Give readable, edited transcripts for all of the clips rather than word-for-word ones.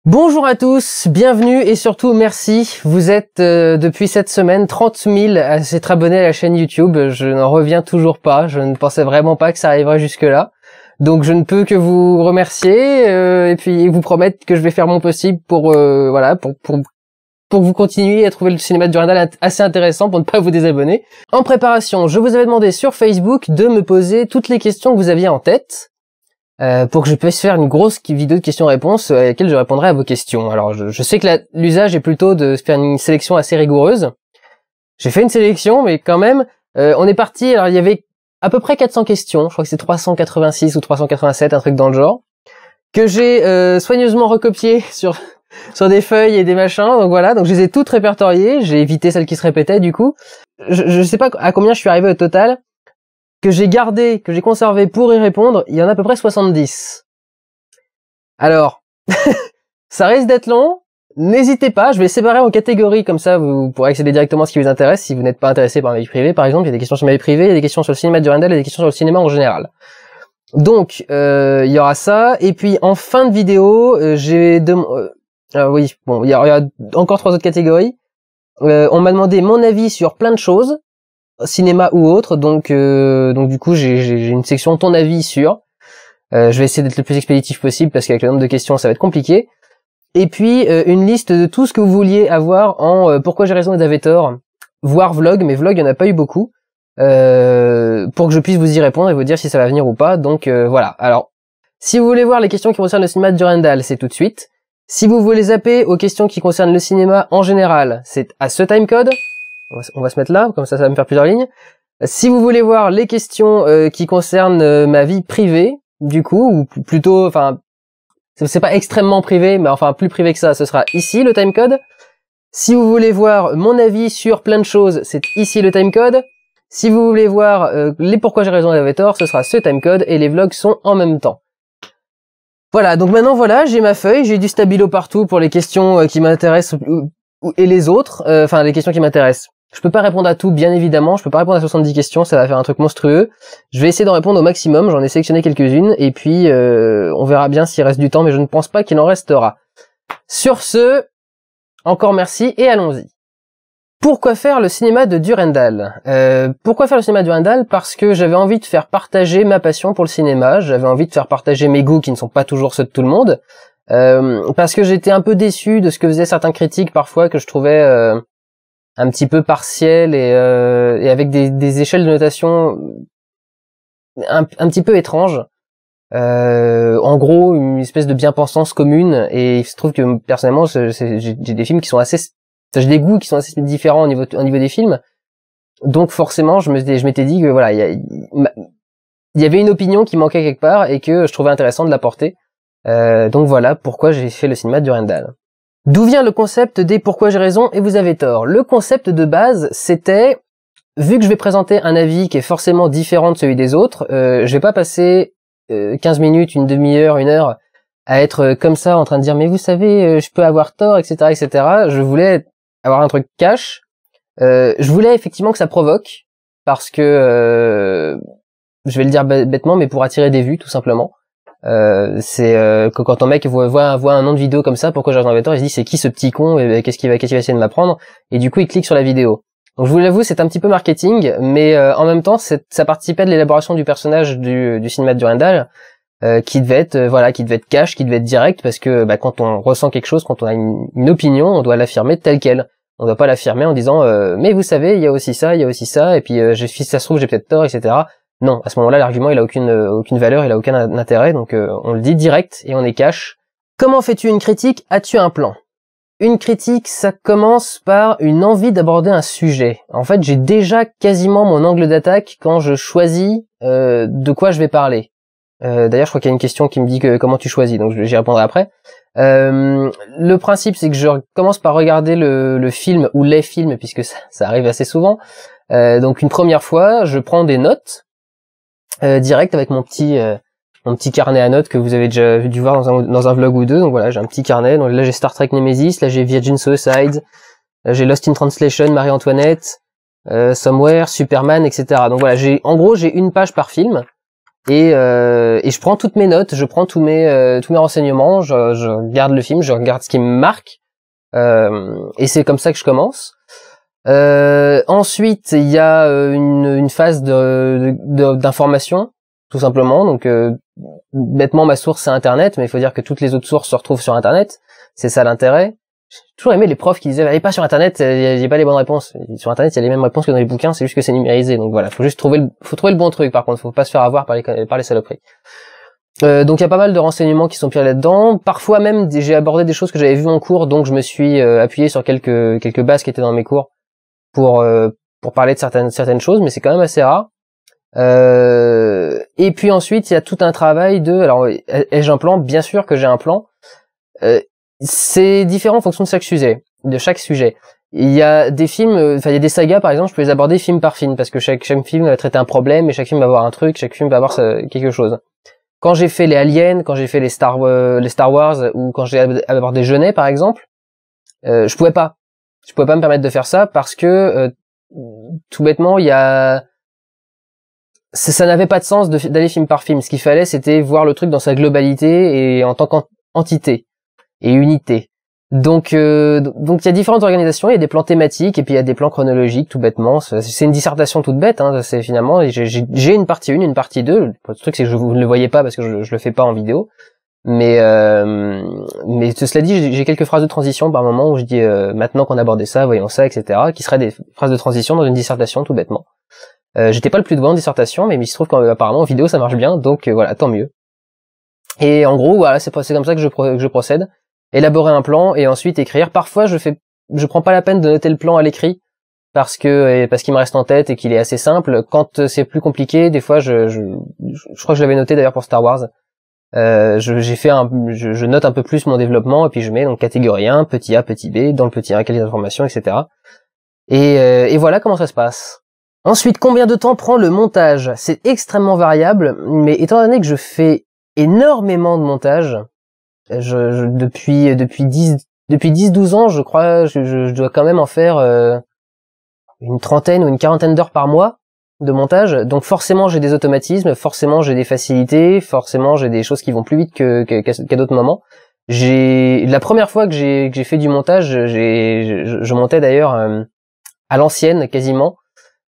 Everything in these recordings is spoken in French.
Bonjour à tous, bienvenue et surtout merci. Vous êtes depuis cette semaine 30 000 à s'être abonnés à la chaîne YouTube. Je n'en reviens toujours pas, je ne pensais vraiment pas que ça arriverait jusque là. Donc je ne peux que vous remercier et puis vous promettre que je vais faire mon possible pour pour que vous continuiez à trouver le cinéma de Durandal assez intéressant pour ne pas vous désabonner. En préparation, je vous avais demandé sur Facebook de me poser toutes les questions que vous aviez en tête. Pour que je puisse faire une grosse vidéo de questions-réponses à laquelle je répondrai à vos questions. Alors je sais que l'usage est plutôt de faire une sélection assez rigoureuse. J'ai fait une sélection, mais quand même, on est parti, alors il y avait à peu près 400 questions, je crois que c'est 386 ou 387, un truc dans le genre, que j'ai soigneusement recopié sur des feuilles et des machins, donc voilà, donc je les ai toutes répertoriées, j'ai évité celles qui se répétaient du coup. Je sais pas à combien je suis arrivé au total, que j'ai gardé, que j'ai conservé pour y répondre, il y en a à peu près 70. Alors, ça risque d'être long, n'hésitez pas, je vais les séparer en catégories, comme ça vous pourrez accéder directement à ce qui vous intéresse, si vous n'êtes pas intéressé par ma vie privée par exemple, il y a des questions sur ma vie privée, il y a des questions sur le cinéma de Durandal et des questions sur le cinéma en général. Donc, il y aura ça, et puis en fin de vidéo, oui, bon, il y a encore 3 autres catégories. On m'a demandé mon avis sur plein de choses, cinéma ou autre, donc du coup j'ai une section ton avis sur. Je vais essayer d'être le plus expéditif possible parce qu'avec le nombre de questions ça va être compliqué. Et puis une liste de tout ce que vous vouliez avoir en pourquoi j'ai raison et t'avais tort, voire vlog, mais vlog il n'y en a pas eu beaucoup, pour que je puisse vous y répondre et vous dire si ça va venir ou pas. Donc voilà. Alors si vous voulez voir les questions qui concernent le cinéma de Durandal, c'est tout de suite. Si vous voulez zapper aux questions qui concernent le cinéma en général, c'est à ce timecode. On va se mettre là, comme ça va me faire plusieurs lignes. Si vous voulez voir les questions qui concernent ma vie privée, du coup, ou plutôt, enfin, c'est pas extrêmement privé, mais enfin plus privé que ça, ce sera ici le timecode. Si vous voulez voir mon avis sur plein de choses, c'est ici le timecode. Si vous voulez voir les pourquoi j'ai raison et j'avais tort, ce sera ce timecode et les vlogs sont en même temps. Voilà, donc maintenant voilà, j'ai ma feuille, j'ai du stabilo partout pour les questions qui m'intéressent et les autres, enfin les questions qui m'intéressent. Je peux pas répondre à tout, bien évidemment, je peux pas répondre à 70 questions, ça va faire un truc monstrueux. Je vais essayer d'en répondre au maximum, j'en ai sélectionné quelques-unes, et puis on verra bien s'il reste du temps, mais je ne pense pas qu'il en restera. Sur ce, encore merci, et allons-y. Pourquoi faire le cinéma de Durandal ? Pourquoi faire le cinéma de Durandal ? Parce que j'avais envie de faire partager ma passion pour le cinéma, j'avais envie de faire partager mes goûts qui ne sont pas toujours ceux de tout le monde, parce que j'étais un peu déçu de ce que faisaient certains critiques parfois que je trouvais un petit peu partiel et avec des échelles de notation un petit peu étranges. En gros, une espèce de bien-pensance commune, et il se trouve que personnellement, j'ai des films qui sont assez... J'ai des goûts qui sont assez différents au niveau des films. Donc forcément, je m'étais dit que voilà, il y avait une opinion qui manquait quelque part et que je trouvais intéressant de l'apporter. Donc voilà pourquoi j'ai fait le cinéma de Durandal. D'où vient le concept des pourquoi j'ai raison et vous avez tort? Le concept de base, c'était, vu que je vais présenter un avis qui est forcément différent de celui des autres, je vais pas passer 15 minutes, une demi-heure, une heure à être comme ça en train de dire mais vous savez, je peux avoir tort, etc., etc. Je voulais avoir un truc cash. Je voulais effectivement que ça provoque, parce que je vais le dire bêtement, mais pour attirer des vues tout simplement. C'est que quand un mec voit un nom de vidéo comme ça, pourquoi j'ai raison et tort, il se dit c'est qui ce petit con et qu'est-ce qu'il va essayer de m'apprendre, et du coup il clique sur la vidéo. Donc je vous l'avoue, c'est un petit peu marketing, mais en même temps ça participait de l'élaboration du personnage du cinéma de Durandal, qui devait être cash, qui devait être direct, parce que quand on ressent quelque chose, quand on a une opinion, on doit l'affirmer telle quelle. On doit pas l'affirmer en disant mais vous savez, il y a aussi ça, et puis si ça se trouve j'ai peut-être tort, etc. Non, à ce moment-là, l'argument il a aucune valeur, il a aucun intérêt, donc on le dit direct et on est cash. Comment fais-tu une critique? As-tu un plan? Une critique, ça commence par une envie d'aborder un sujet. En fait, j'ai déjà quasiment mon angle d'attaque quand je choisis de quoi je vais parler. D'ailleurs, je crois qu'il y a une question qui me dit que comment tu choisis, donc j'y répondrai après. Le principe, c'est que je commence par regarder le film ou les films, puisque ça arrive assez souvent. Donc une première fois, je prends des notes direct avec mon petit carnet à notes que vous avez déjà dû voir dans un vlog ou deux. Donc voilà, j'ai un petit carnet. Donc là j'ai Star Trek Nemesis, là j'ai Virgin Suicide, là j'ai Lost in Translation, Marie-Antoinette, Somewhere, Superman, etc. Donc voilà, j'ai une page par film. et je prends toutes mes notes, je prends tous mes renseignements, je regarde le film, je regarde ce qui me marque, et c'est comme ça que je commence. Ensuite, il y a une phase d'information, tout simplement. Donc, bêtement, ma source c'est Internet, mais il faut dire que toutes les autres sources se retrouvent sur Internet. C'est ça l'intérêt. J'ai toujours aimé les profs qui disaient allez pas sur Internet, il y a pas les bonnes réponses. Sur Internet, il y a les mêmes réponses que dans les bouquins, c'est juste que c'est numérisé. Donc voilà, faut trouver le bon truc. Par contre, faut pas se faire avoir par les saloperies. Donc il y a pas mal de renseignements qui sont pris là-dedans. Parfois même, j'ai abordé des choses que j'avais vues en cours, donc je me suis appuyé sur quelques bases qui étaient dans mes cours pour parler de certaines choses, mais c'est quand même assez rare. Et puis ensuite, il y a tout un travail alors, ai-je un plan? Bien sûr que j'ai un plan. C'est différent en fonction de chaque sujet. Il y a des films, il y a des sagas par exemple, je peux les aborder film par film, parce que chaque film va traiter un problème, et chaque film va avoir un truc, chaque film va avoir quelque chose. Quand j'ai fait les Aliens, quand j'ai fait les Star Wars, ou quand j'ai abordé Jeunet par exemple, je pouvais pas me permettre de faire ça parce que tout bêtement ça n'avait pas de sens d'aller film par film. Ce qu'il fallait, c'était voir le truc dans sa globalité et en tant qu'entité et unité. Donc il y a différentes organisations, il y a des plans thématiques et puis il y a des plans chronologiques, tout bêtement. C'est une dissertation toute bête, hein. C'est finalement j'ai une partie 1, une partie 2. Le truc c'est que vous ne le voyez pas parce que je le fais pas en vidéo. Mais cela dit, j'ai quelques phrases de transition par moment où je dis maintenant qu'on a abordé ça, voyons ça, etc. qui seraient des phrases de transition dans une dissertation, tout bêtement. J'étais pas le plus doué en dissertation, mais il se trouve qu'apparemment en vidéo ça marche bien, donc voilà, tant mieux. Et en gros, voilà, c'est comme ça que je procède. Élaborer un plan et ensuite écrire. Parfois, je prends pas la peine de noter le plan à l'écrit parce qu'il me reste en tête et qu'il est assez simple. Quand c'est plus compliqué, des fois, je crois que je l'avais noté d'ailleurs pour Star Wars. Je note un peu plus mon développement et puis je mets donc catégorie 1, petit A, petit B, dans le petit 1, qualité d'information, etc. Et voilà comment ça se passe. Ensuite, combien de temps prend le montage? C'est extrêmement variable, mais étant donné que je fais énormément de montage, depuis 10-12 ans, je crois, je dois quand même en faire une trentaine ou une quarantaine d'heures par mois de montage. Donc forcément, j'ai des automatismes, forcément, j'ai des facilités, forcément, j'ai des choses qui vont plus vite qu'à d'autres moments. La première fois que j'ai fait du montage, je montais d'ailleurs à l'ancienne quasiment.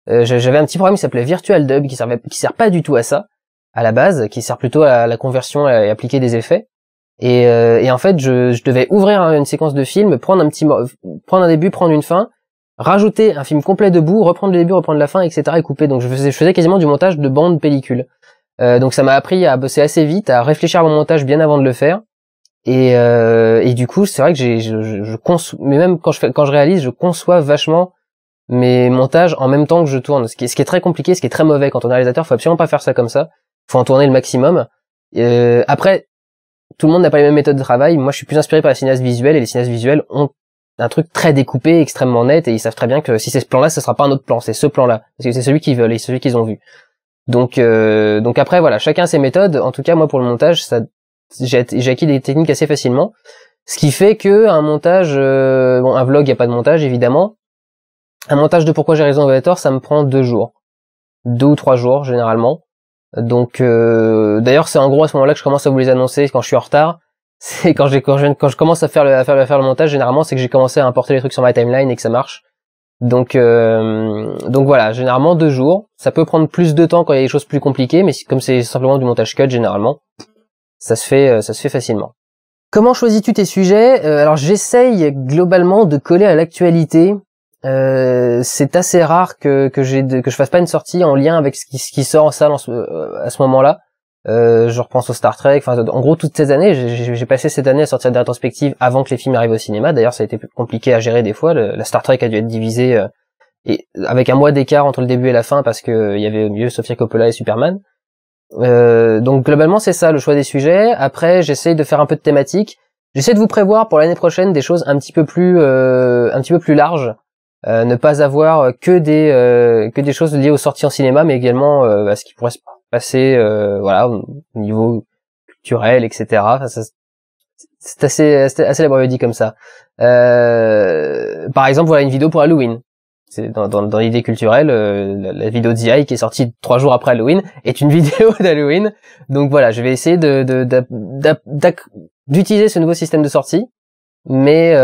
J'avais un petit programme qui s'appelait Virtual Dub qui sert pas du tout à ça à la base, qui sert plutôt à la conversion et appliquer des effets. Et en fait, je devais ouvrir une séquence de film, prendre un début, prendre une fin, rajouter un film complet debout, reprendre le début, reprendre la fin, etc. et couper. Donc je faisais quasiment du montage de bande pellicule. Donc ça m'a appris à bosser assez vite, à réfléchir à mon montage bien avant de le faire. Et du coup, c'est vrai que mais même quand je réalise, je conçois vachement mes montages en même temps que je tourne. Ce qui est très compliqué, ce qui est très mauvais quand on est réalisateur, faut absolument pas faire ça comme ça. Faut en tourner le maximum. Après, tout le monde n'a pas les mêmes méthodes de travail. Moi, je suis plus inspiré par les cinéastes visuels et les cinéastes visuels ont un truc très découpé, extrêmement net et ils savent très bien que si c'est ce plan-là, ce sera pas un autre plan, c'est ce plan-là. Parce que c'est celui qu'ils veulent et celui qu'ils ont vu. Donc après, voilà, chacun ses méthodes. En tout cas, moi, pour le montage, j'ai acquis des techniques assez facilement. Ce qui fait que un montage, un vlog, il n'y a pas de montage, évidemment. Un montage de Pourquoi j'ai raison Avatar, ça me prend 2 jours. 2 ou 3 jours, généralement. Donc d'ailleurs c'est en gros à ce moment-là que je commence à vous les annoncer quand je suis en retard. C'est quand je commence à faire le montage, généralement c'est que j'ai commencé à importer les trucs sur ma timeline et que ça marche. Donc voilà, généralement 2 jours. Ça peut prendre plus de temps quand il y a des choses plus compliquées, mais comme c'est simplement du montage cut généralement, ça se fait facilement. Comment choisis-tu tes sujets? Alors j'essaye globalement de coller à l'actualité. C'est assez rare que je fasse pas une sortie en lien avec ce qui sort en salle à ce moment-là. Je repense au Star Trek. Enfin, en gros, toutes ces années, j'ai passé cette année à sortir des rétrospectives avant que les films arrivent au cinéma. D'ailleurs, ça a été plus compliqué à gérer des fois. La Star Trek a dû être divisée et avec un mois d'écart entre le début et la fin parce que il y avait au milieu Sofia Coppola et Superman. Donc globalement, c'est ça le choix des sujets. Après, j'essaye de faire un peu de thématique. J'essaie de vous prévoir pour l'année prochaine des choses un petit peu plus larges. Ne pas avoir que des choses liées aux sorties en cinéma, mais également à ce qui pourrait se passer voilà au niveau culturel, etc. Enfin, c'est assez laborieux dit comme ça. Par exemple, voilà une vidéo pour Halloween. c'est dans l'idée culturelle, la vidéo d'ZI qui est sortie 3 jours après Halloween est une vidéo d'Halloween. Donc voilà, je vais essayer d'utiliser ce nouveau système de sortie, mais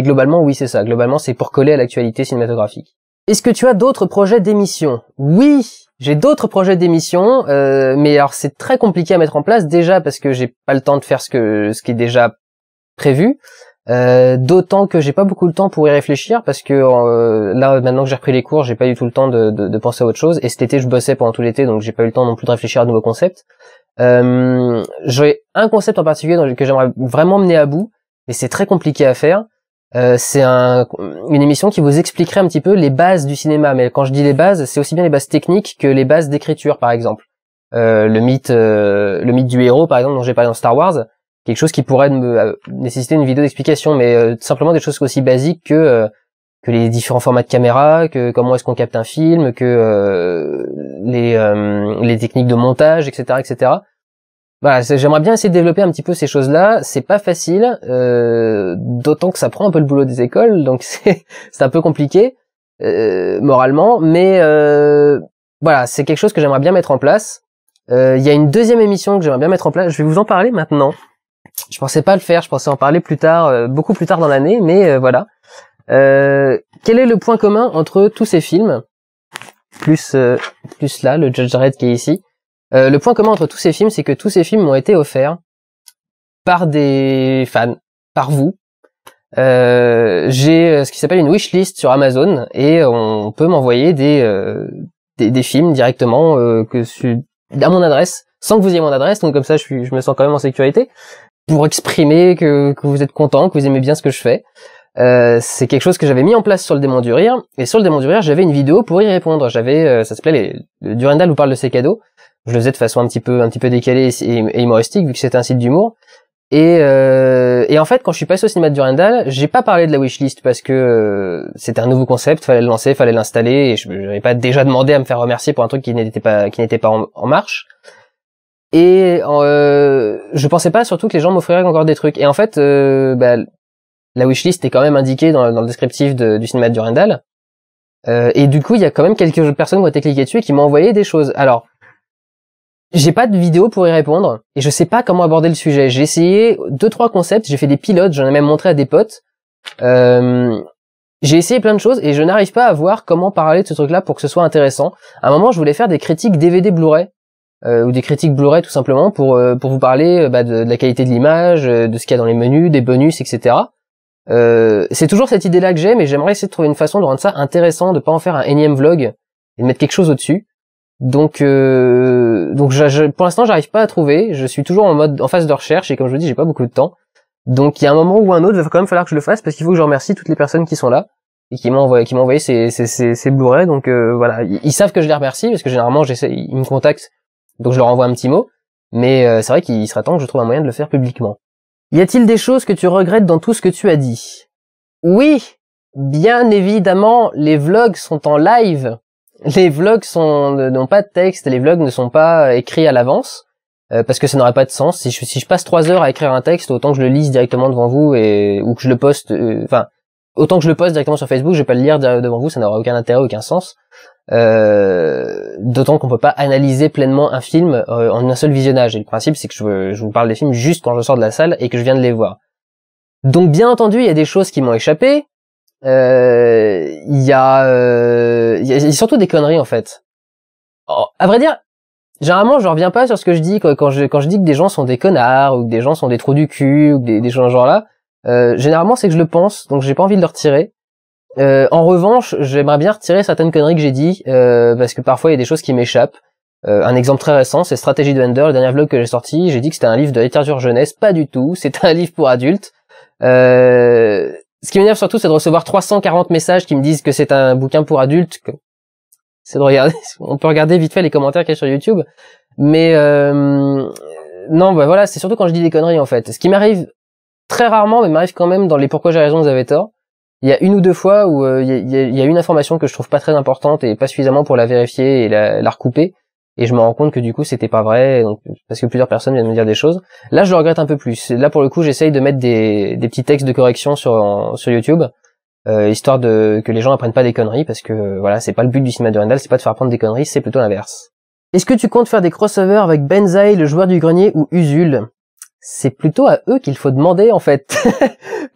globalement oui c'est ça. Globalement c'est pour coller à l'actualité cinématographique. Est-ce que tu as d'autres projets d'émission? Oui, j'ai d'autres projets d'émission, mais alors c'est très compliqué à mettre en place déjà parce que j'ai pas le temps de faire ce qui est déjà prévu. D'autant que j'ai pas beaucoup de temps pour y réfléchir parce que là maintenant que j'ai repris les cours, j'ai pas du tout le temps de penser à autre chose, et cet été je bossais pendant tout l'été, donc j'ai pas eu le temps non plus de réfléchir à de nouveaux concepts. J'ai un concept en particulier que j'aimerais vraiment mener à bout, mais c'est très compliqué à faire. C'est une émission qui vous expliquerait un petit peu les bases du cinéma, mais quand je dis les bases, c'est aussi bien les bases techniques que les bases d'écriture, par exemple. Le mythe du héros, par exemple, dont j'ai parlé dans Star Wars, quelque chose qui pourrait nécessiter une vidéo d'explication, mais simplement des choses aussi basiques que les différents formats de caméra, que comment est-ce qu'on capte un film, que les techniques de montage, etc., etc. Voilà, j'aimerais bien essayer de développer un petit peu ces choses-là. C'est pas facile, d'autant que ça prend un peu le boulot des écoles, donc c'est un peu compliqué moralement, mais voilà, c'est quelque chose que j'aimerais bien mettre en place. Il y a une deuxième émission que j'aimerais bien mettre en place. Je vais vous en parler maintenant. Je pensais pas le faire, je pensais en parler plus tard, beaucoup plus tard dans l'année, mais voilà. Quel est le point commun entre tous ces films, plus là, le Judge Dredd qui est ici. Le point commun entre tous ces films, c'est que tous ces films m'ont été offerts par des fans, par vous. J'ai ce qui s'appelle une wishlist sur Amazon, et on peut m'envoyer des films directement à mon adresse, sans que vous ayez mon adresse, donc comme ça je me sens quand même en sécurité, pour exprimer que vous êtes content, que vous aimez bien ce que je fais. C'est quelque chose que j'avais mis en place sur le démon du rire, et sur le démon du rire j'avais une vidéo pour y répondre. Ça s'appelait le Durandal vous parle de ses cadeaux. Je le faisais de façon un petit peu décalée et humoristique, vu que c'était un site d'humour. Et en fait, quand je suis passé au cinéma de Durandal, j'ai pas parlé de la wishlist parce que c'était un nouveau concept, fallait le lancer, fallait l'installer, et je n'avais pas déjà demandé à me faire remercier pour un truc qui n'était pas en marche. Et je pensais pas surtout que les gens m'offriraient encore des trucs. Et en fait, la wishlist est quand même indiquée dans le descriptif du cinéma de Durandal. Et du coup, il y a quand même quelques personnes qui ont été cliquées dessus et qui m'ont envoyé des choses. Alors, j'ai pas de vidéo pour y répondre, et je sais pas comment aborder le sujet. J'ai essayé 2-3 concepts, j'ai fait des pilotes, j'en ai même montré à des potes. J'ai essayé plein de choses, et je n'arrive pas à voir comment parler de ce truc-là pour que ce soit intéressant. À un moment, je voulais faire des critiques DVD Blu-ray, ou des critiques Blu-ray tout simplement, pour vous parler de la qualité de l'image, de ce qu'il y a dans les menus, des bonus, etc. C'est toujours cette idée-là que j'ai, mais j'aimerais essayer de trouver une façon de rendre ça intéressant, de pas en faire un énième vlog, et de mettre quelque chose au-dessus. Donc pour l'instant j'arrive pas à trouver, je suis toujours en phase de recherche, et comme je vous dis j'ai pas beaucoup de temps, donc il y a un moment ou un autre, il va quand même falloir que je le fasse, parce qu'il faut que je remercie toutes les personnes qui sont là et qui m'ont envoyé ces Blu-ray. Donc voilà, ils savent que je les remercie parce que généralement ils me contactent, donc je leur envoie un petit mot, mais c'est vrai qu'il sera temps que je trouve un moyen de le faire publiquement. Y a-t-il des choses que tu regrettes dans tout ce que tu as dit? Oui, bien évidemment, les vlogs sont en live. Les vlogs n'ont pas de texte, les vlogs ne sont pas écrits à l'avance, parce que ça n'aurait pas de sens. Si je passe 3 heures à écrire un texte, autant que je le lise directement devant vous, ou que je le poste, autant que je le poste directement sur Facebook, je vais pas le lire devant vous, ça n'aura aucun intérêt, aucun sens. D'autant qu'on peut pas analyser pleinement un film en un seul visionnage. Et le principe, c'est que je vous parle des films juste quand je sors de la salle et que je viens de les voir. Donc bien entendu, il y a des choses qui m'ont échappé. Il y a surtout des conneries en fait. À vrai dire, généralement je reviens pas sur ce que je dis quand je dis que des gens sont des connards, ou que des gens sont des trous du cul, ou que des choses genre là. Généralement c'est que je le pense, donc j'ai pas envie de le retirer. En revanche, j'aimerais bien retirer certaines conneries que j'ai dit, parce que parfois il y a des choses qui m'échappent. Un exemple très récent, c'est Stratégie de Ender, le dernier vlog que j'ai sorti. J'ai dit que c'était un livre de littérature jeunesse, pas du tout. C'est un livre pour adultes. Ce qui m'énerve surtout, c'est de recevoir 340 messages qui me disent que c'est un bouquin pour adultes. C'est de regarder, on peut regarder vite fait les commentaires qu'il y a sur YouTube. Mais non, voilà, c'est surtout quand je dis des conneries en fait. Ce qui m'arrive très rarement, mais m'arrive quand même dans les pourquoi j'ai raison, vous avez tort. Il y a une ou deux fois où il y a une information que je trouve pas très importante et pas suffisamment pour la vérifier et la recouper. Et je me rends compte que du coup c'était pas vrai, donc, parce que plusieurs personnes viennent me dire des choses. Là je le regrette un peu plus. Là pour le coup j'essaye de mettre des petits textes de correction sur YouTube, histoire que les gens apprennent pas des conneries, parce que voilà, c'est pas le but du cinéma de Randall, c'est pas de faire apprendre des conneries, c'est plutôt l'inverse. Est-ce que tu comptes faire des crossovers avec Benzaï, le joueur du grenier, ou Usul? C'est plutôt à eux qu'il faut demander en fait,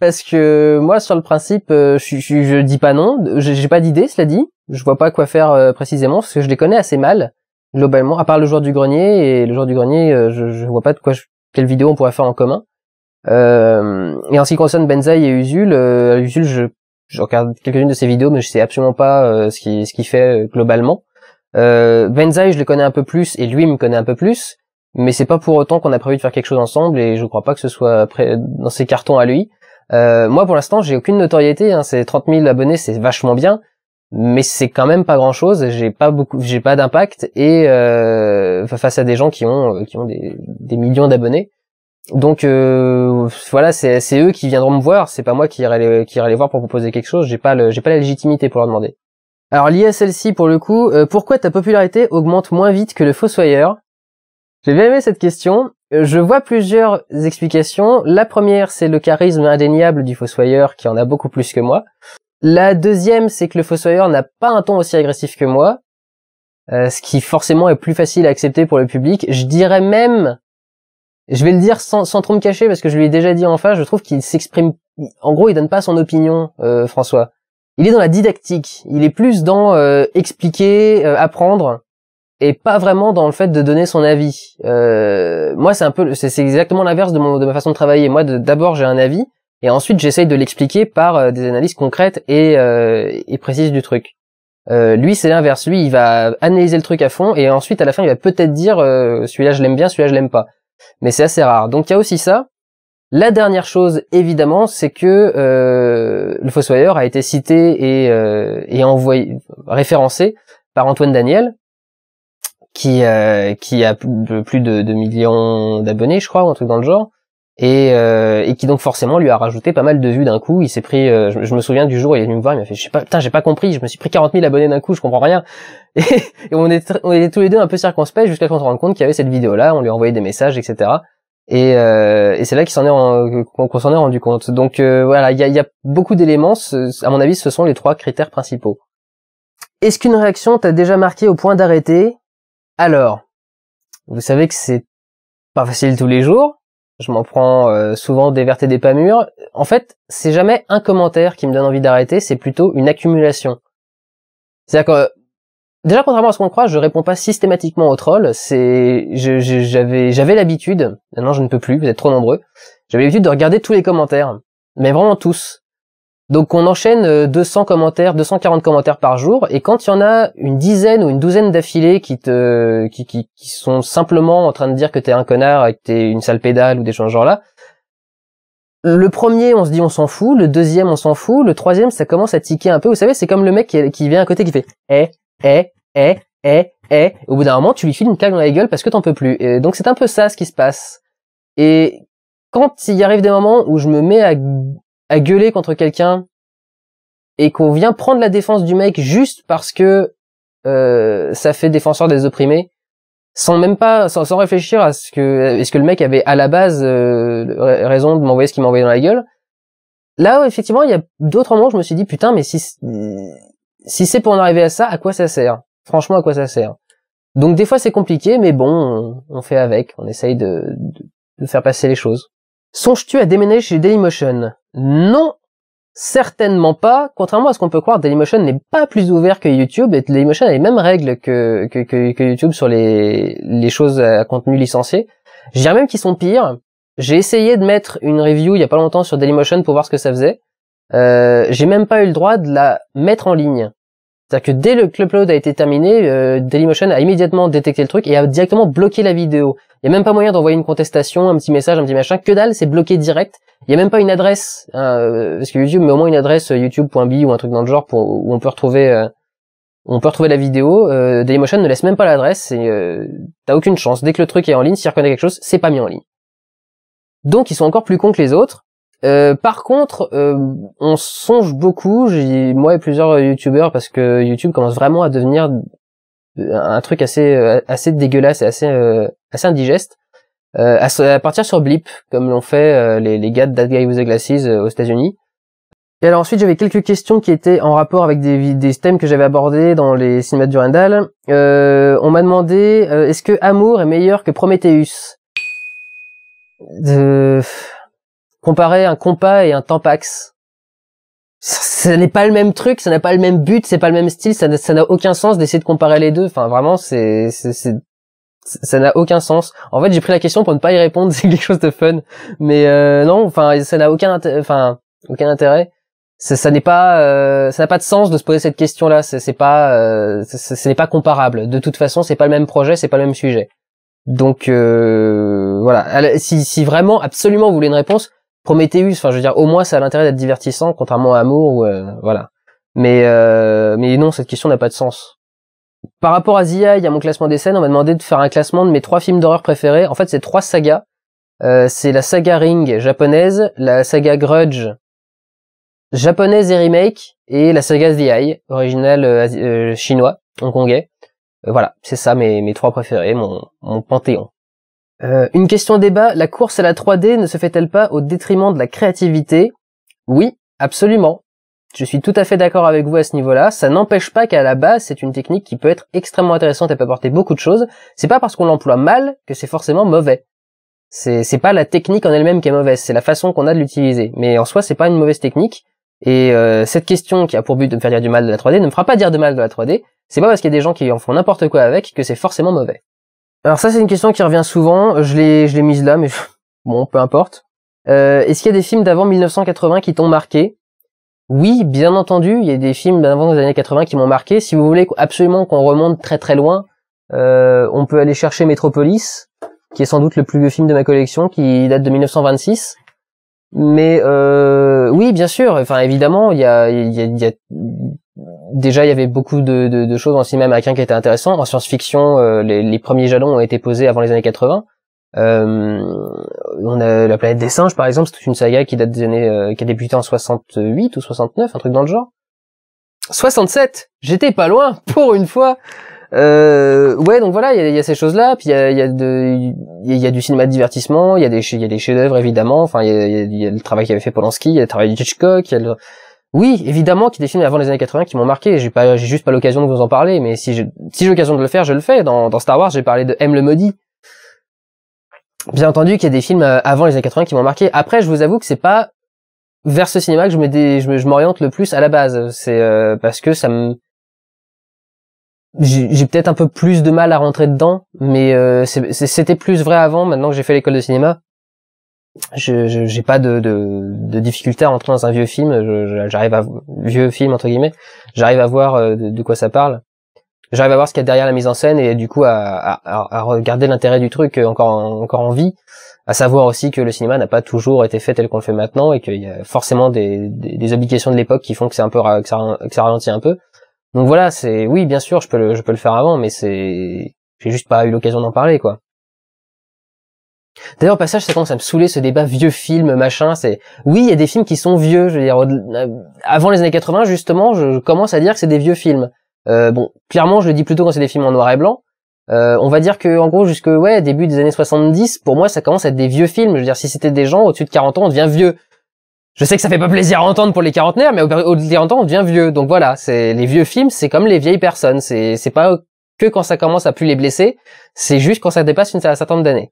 parce que moi sur le principe, je dis pas non, j'ai pas d'idée, cela dit, je vois pas quoi faire précisément, parce que je les connais assez mal globalement, à part le joueur du grenier, et le joueur du grenier, je vois pas de quoi, quelle vidéo on pourrait faire en commun. Et en ce qui concerne Benzaï et Usul, Usul je regarde quelques-unes de ses vidéos, mais je sais absolument pas ce qu'il fait globalement. Benzaï, je le connais un peu plus, et lui me connaît un peu plus. Mais c'est pas pour autant qu'on a prévu de faire quelque chose ensemble, et je crois pas que ce soit dans ses cartons à lui. Moi, pour l'instant, j'ai aucune notoriété, hein, c'est 30 000 abonnés, c'est vachement bien, mais c'est quand même pas grand chose, j'ai pas d'impact, et face à des gens qui ont des millions d'abonnés. Donc voilà, c'est eux qui viendront me voir, c'est pas moi qui irai les voir pour proposer quelque chose, j'ai pas la légitimité pour leur demander. Alors lié à celle-ci pour le coup, pourquoi ta popularité augmente moins vite que le Fossoyeur? J'ai bien aimé cette question. Je vois plusieurs explications. La première, c'est le charisme indéniable du Fossoyeur qui en a beaucoup plus que moi. La deuxième, c'est que le Fossoyeur n'a pas un ton aussi agressif que moi, ce qui forcément est plus facile à accepter pour le public. Je dirais même, je vais le dire sans trop me cacher parce que je lui ai déjà dit en face, je trouve qu'il s'exprime, en gros il donne pas son opinion, François. Il est dans la didactique, il est plus dans expliquer, apprendre, et pas vraiment dans le fait de donner son avis. Moi, c'est exactement l'inverse de ma façon de travailler. Moi, d'abord, j'ai un avis, et ensuite, j'essaye de l'expliquer par des analyses concrètes et précises du truc. Lui, c'est l'inverse. Lui, il va analyser le truc à fond, et ensuite, à la fin, il va peut-être dire celui-là, je l'aime bien, celui-là, je l'aime pas. Mais c'est assez rare. Donc, il y a aussi ça. La dernière chose, évidemment, c'est que le Fossoyeur a été cité et envoyé, référencé par Antoine Daniel, qui a plus de 2 millions d'abonnés, je crois, ou un truc dans le genre, et qui donc forcément lui a rajouté pas mal de vues d'un coup. Il s'est pris, je me souviens du jour où il est venu me voir, il m'a fait, je sais pas, putain, j'ai pas compris, je me suis pris 40 000 abonnés d'un coup, je comprends rien. Et on est tous les deux un peu circonspects jusqu'à qu'on se rende compte qu'il y avait cette vidéo-là, on lui a envoyé des messages, etc. Et c'est là qu'on s'en est rendu compte. Donc voilà, il y a beaucoup d'éléments. À mon avis, ce sont les 3 critères principaux. Est-ce qu'une réaction t'a déjà marqué au point d'arrêter? Alors, vous savez que c'est pas facile tous les jours. Je m'en prends souvent des vertes et des pas mûres. En fait, c'est jamais un commentaire qui me donne envie d'arrêter, c'est plutôt une accumulation. C'est-à-dire que déjà, contrairement à ce qu'on croit, je réponds pas systématiquement aux trolls. J'avais l'habitude, maintenant je ne peux plus, vous êtes trop nombreux. J'avais l'habitude de regarder tous les commentaires, mais vraiment tous. Donc on enchaîne 200 commentaires, 240 commentaires par jour, et quand il y en a une dizaine ou une douzaine d'affilés qui sont simplement en train de dire que t'es un connard et que t'es une sale pédale ou des choses de ce genre-là, le premier on se dit on s'en fout, le deuxième on s'en fout, le troisième ça commence à tiquer un peu. Vous savez, c'est comme le mec qui vient à côté qui fait au bout d'un moment tu lui files une claque dans la gueule parce que t'en peux plus. Et donc c'est un peu ça ce qui se passe. Et quand il y arrive des moments où je me mets à gueuler contre quelqu'un et qu'on vient prendre la défense du mec juste parce que ça fait défenseur des opprimés, sans réfléchir à est-ce que le mec avait à la base raison de m'envoyer ce qu'il m'a envoyé dans la gueule. Là, effectivement, il y a d'autres moments où je me suis dit putain, mais si c'est pour en arriver à ça, à quoi ça sert? Franchement, à quoi ça sert? Donc des fois c'est compliqué, mais bon, on fait avec, on essaye de faire passer les choses. Songes-tu à déménager chez Dailymotion? Non, certainement pas. Contrairement à ce qu'on peut croire, Dailymotion n'est pas plus ouvert que YouTube, et Dailymotion a les mêmes règles que YouTube sur les choses à contenu licencié. Je dirais même qu'ils sont pires. J'ai essayé de mettre une review il y a pas longtemps sur Dailymotion pour voir ce que ça faisait. J'ai même pas eu le droit de la mettre en ligne. C'est-à-dire que dès le upload a été terminé, Dailymotion a immédiatement détecté le truc et a directement bloqué la vidéo. Il y a même pas moyen d'envoyer une contestation, un petit message, un petit machin, que dalle, c'est bloqué direct. Il y a même pas une adresse, parce que YouTube met au moins une adresse youtube.bi ou un truc dans le genre où on peut retrouver la vidéo. Dailymotion ne laisse même pas l'adresse, et t'as aucune chance. Dès que le truc est en ligne, s'il reconnaît quelque chose, c'est pas mis en ligne. Donc ils sont encore plus cons que les autres. Par contre, on songe beaucoup, moi et plusieurs youtubeurs, parce que YouTube commence vraiment à devenir un truc assez dégueulasse et assez indigeste, à partir sur Blip, comme l'ont fait les gars de That Guy With The Glasses aux États-Unis. Et alors ensuite, j'avais quelques questions qui étaient en rapport avec des thèmes que j'avais abordés dans les cinémas de Durandal. On m'a demandé, est-ce que Amour est meilleur que Prometheus? Comparer un compas et un Tampax. Ça n'est pas le même truc, ça n'a pas le même but, c'est pas le même style, ça n'a aucun sens d'essayer de comparer les deux. Enfin, vraiment, ça n'a aucun sens. En fait, j'ai pris la question pour ne pas y répondre, c'est quelque chose de fun. Mais non, enfin, ça n'a aucun intérêt. Ça n'a pas de sens de se poser cette question-là. Ce n'est pas comparable. De toute façon, c'est pas le même projet, c'est pas le même sujet. Donc voilà. Si vraiment, absolument, vous voulez une réponse, Prometheus, enfin, je veux dire, au moins, ça a l'intérêt d'être divertissant, contrairement à Amour, ou voilà. Mais non, cette question n'a pas de sens. Par rapport à The Eye, à mon classement des scènes, on m'a demandé de faire un classement de mes 3 films d'horreur préférés. En fait, c'est 3 sagas. C'est la saga Ring japonaise, la saga Grudge japonaise et remake, et la saga The Eye, original chinois, hongkongais. Voilà, c'est ça mes 3 préférés, mon panthéon. Une question débat, la course à la 3D ne se fait-elle pas au détriment de la créativité? Oui, absolument. Je suis tout à fait d'accord avec vous à ce niveau-là. Ça n'empêche pas qu'à la base, c'est une technique qui peut être extrêmement intéressante et peut apporter beaucoup de choses. C'est pas parce qu'on l'emploie mal que c'est forcément mauvais. C'est pas la technique en elle-même qui est mauvaise, c'est la façon qu'on a de l'utiliser. Mais en soi, c'est pas une mauvaise technique. Et cette question qui a pour but de me faire dire du mal de la 3D ne me fera pas dire de mal de la 3D. C'est pas parce qu'il y a des gens qui en font n'importe quoi avec que c'est forcément mauvais. Alors ça, c'est une question qui revient souvent. Je l'ai mise là, mais bon, peu importe. Est-ce qu'il y a des films d'avant 1980 qui t'ont marqué? Oui, bien entendu, il y a des films d'avant les années 80 qui m'ont marqué. Si vous voulez absolument qu'on remonte très très loin, on peut aller chercher Metropolis, qui est sans doute le plus vieux film de ma collection, qui date de 1926. Mais oui, bien sûr. Enfin, évidemment, il y a déjà il y avait beaucoup de choses dans le cinéma américain qui étaient intéressantes. En science-fiction, les premiers jalons ont été posés avant les années 80. On a La planète des singes, par exemple, c'est toute une saga qui date des années, qui a débuté en 68 ou 69, un truc dans le genre. 67, j'étais pas loin pour une fois. Ouais, donc voilà, il y a ces choses-là, puis il y a du cinéma de divertissement, il y a des chefs-d'œuvre évidemment. Enfin, il y a le travail qu'avait fait Polanski, il y a le travail de Hitchcock, oui, évidemment qu'il y a des films avant les années 80 qui m'ont marqué. J'ai juste pas l'occasion de vous en parler, mais si j'ai l'occasion de le faire, je le fais. Dans Star Wars, j'ai parlé de M le maudit. Bien entendu qu'il y a des films avant les années 80 qui m'ont marqué. Après, je vous avoue que c'est pas vers ce cinéma que je m'oriente le plus à la base. C'est parce que j'ai peut-être un peu plus de mal à rentrer dedans, mais c'était plus vrai avant. Maintenant que j'ai fait l'école de cinéma, j'ai pas de difficulté à rentrer dans un vieux film. Vieux film entre guillemets, j'arrive à voir de quoi ça parle. J'arrive à voir ce qu'il y a derrière la mise en scène et du coup à regarder l'intérêt du truc encore en vie. À savoir aussi que le cinéma n'a pas toujours été fait tel qu'on le fait maintenant et qu'il y a forcément des obligations de l'époque qui font que c'est un peu que ça ralentit un peu. Donc voilà, oui, bien sûr, je peux le faire avant, mais j'ai juste pas eu l'occasion d'en parler, quoi. D'ailleurs, au passage, ça commence à me saouler ce débat vieux film, machin. Oui, il y a des films qui sont vieux. Je veux dire, avant les années 80, justement, je commence à dire que c'est des vieux films. Bon, clairement, je le dis plutôt quand c'est des films en noir et blanc. On va dire que, en gros, début des années 70, pour moi, ça commence à être des vieux films. Je veux dire, si c'était des gens au-dessus de 40 ans, on devient vieux. Je sais que ça fait pas plaisir à entendre pour les quarantenaires, mais au-dessus de 40 ans, on devient vieux. Donc voilà, les vieux films, c'est comme les vieilles personnes. C'est pas que quand ça commence à plus les blesser, c'est juste quand ça dépasse un certain nombre d'années.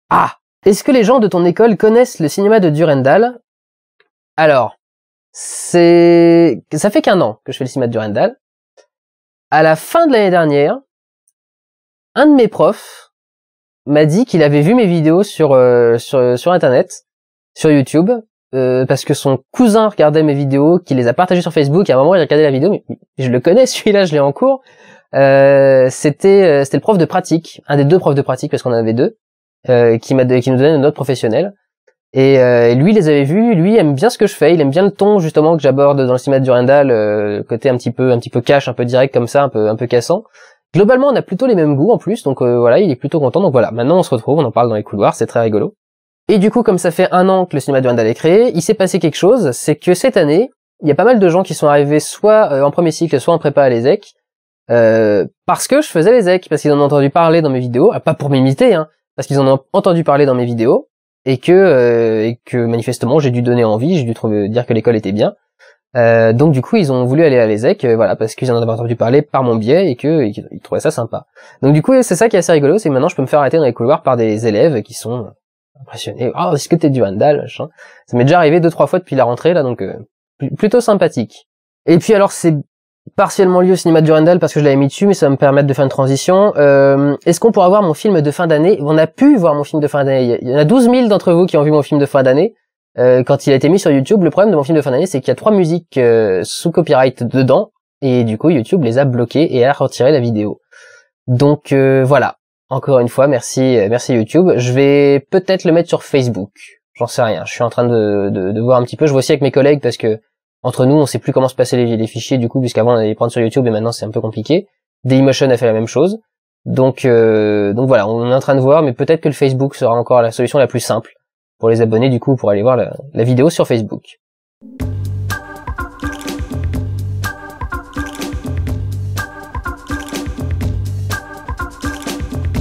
Ah! Est-ce que les gens de ton école connaissent le cinéma de Durandal? Alors, ça fait qu'1 an que je fais le cinéma de Durandal. À la fin de l'année dernière, un de mes profs m'a dit qu'il avait vu mes vidéos sur internet, sur YouTube, parce que son cousin regardait mes vidéos, qu'il les a partagées sur Facebook, et à un moment il regardait la vidéo, mais je le connais celui-là, je l'ai en cours. C'était le prof de pratique, un des 2 profs de pratique, parce qu'on en avait 2, qui nous donnait une note professionnelle. Et lui, il les avait vus, lui aime bien ce que je fais, il aime bien le ton justement que j'aborde dans le cinéma de Durandal, côté un petit peu cash, un peu direct comme ça, un peu cassant. Globalement, on a plutôt les mêmes goûts en plus, donc voilà, il est plutôt content. Donc voilà, maintenant on se retrouve, on en parle dans les couloirs, c'est très rigolo. Et du coup, comme ça fait 1 an que le cinéma de Durandal est créé, il s'est passé quelque chose, c'est que cette année, il y a pas mal de gens qui sont arrivés soit en premier cycle, soit en prépa à l'ESSEC, parce que je faisais l'ESSEC, parce qu'ils en ont entendu parler dans mes vidéos, pas pour m'imiter, hein, parce qu'ils en ont entendu parler dans mes vidéos, et que manifestement j'ai dû donner envie, j'ai dû dire que l'école était bien. Donc du coup ils ont voulu aller à l'ESSEC, voilà, parce qu'ils en avaient entendu parler par mon biais et qu'ils trouvaient ça sympa. Donc du coup c'est ça qui est assez rigolo, c'est que maintenant je peux me faire arrêter dans les couloirs par des élèves qui sont impressionnés. Oh, est-ce que t'es du handball, machin. Ça m'est déjà arrivé 2-3 fois depuis la rentrée là, donc plutôt sympathique. Et puis alors c'est partiellement lié au cinéma de Durandal parce que je l'avais mis dessus, mais ça va me permettre de faire une transition. Est-ce qu'on pourra voir mon film de fin d'année? On a pu voir mon film de fin d'année. Il y en a 12 000 d'entre vous qui ont vu mon film de fin d'année. Quand il a été mis sur YouTube, le problème de mon film de fin d'année, c'est qu'il y a 3 musiques sous copyright dedans, et du coup YouTube les a bloquées et a retiré la vidéo. Donc voilà. Encore une fois, merci YouTube. Je vais peut-être le mettre sur Facebook. J'en sais rien. Je suis en train de voir un petit peu. Je vois aussi avec mes collègues parce que entre nous, on sait plus comment se passer les fichiers du coup, puisqu'avant on allait les prendre sur YouTube et maintenant c'est un peu compliqué. Dailymotion a fait la même chose. Donc voilà, on est en train de voir, mais peut-être que le Facebook sera encore la solution la plus simple pour les abonnés du coup, pour aller voir la vidéo sur Facebook.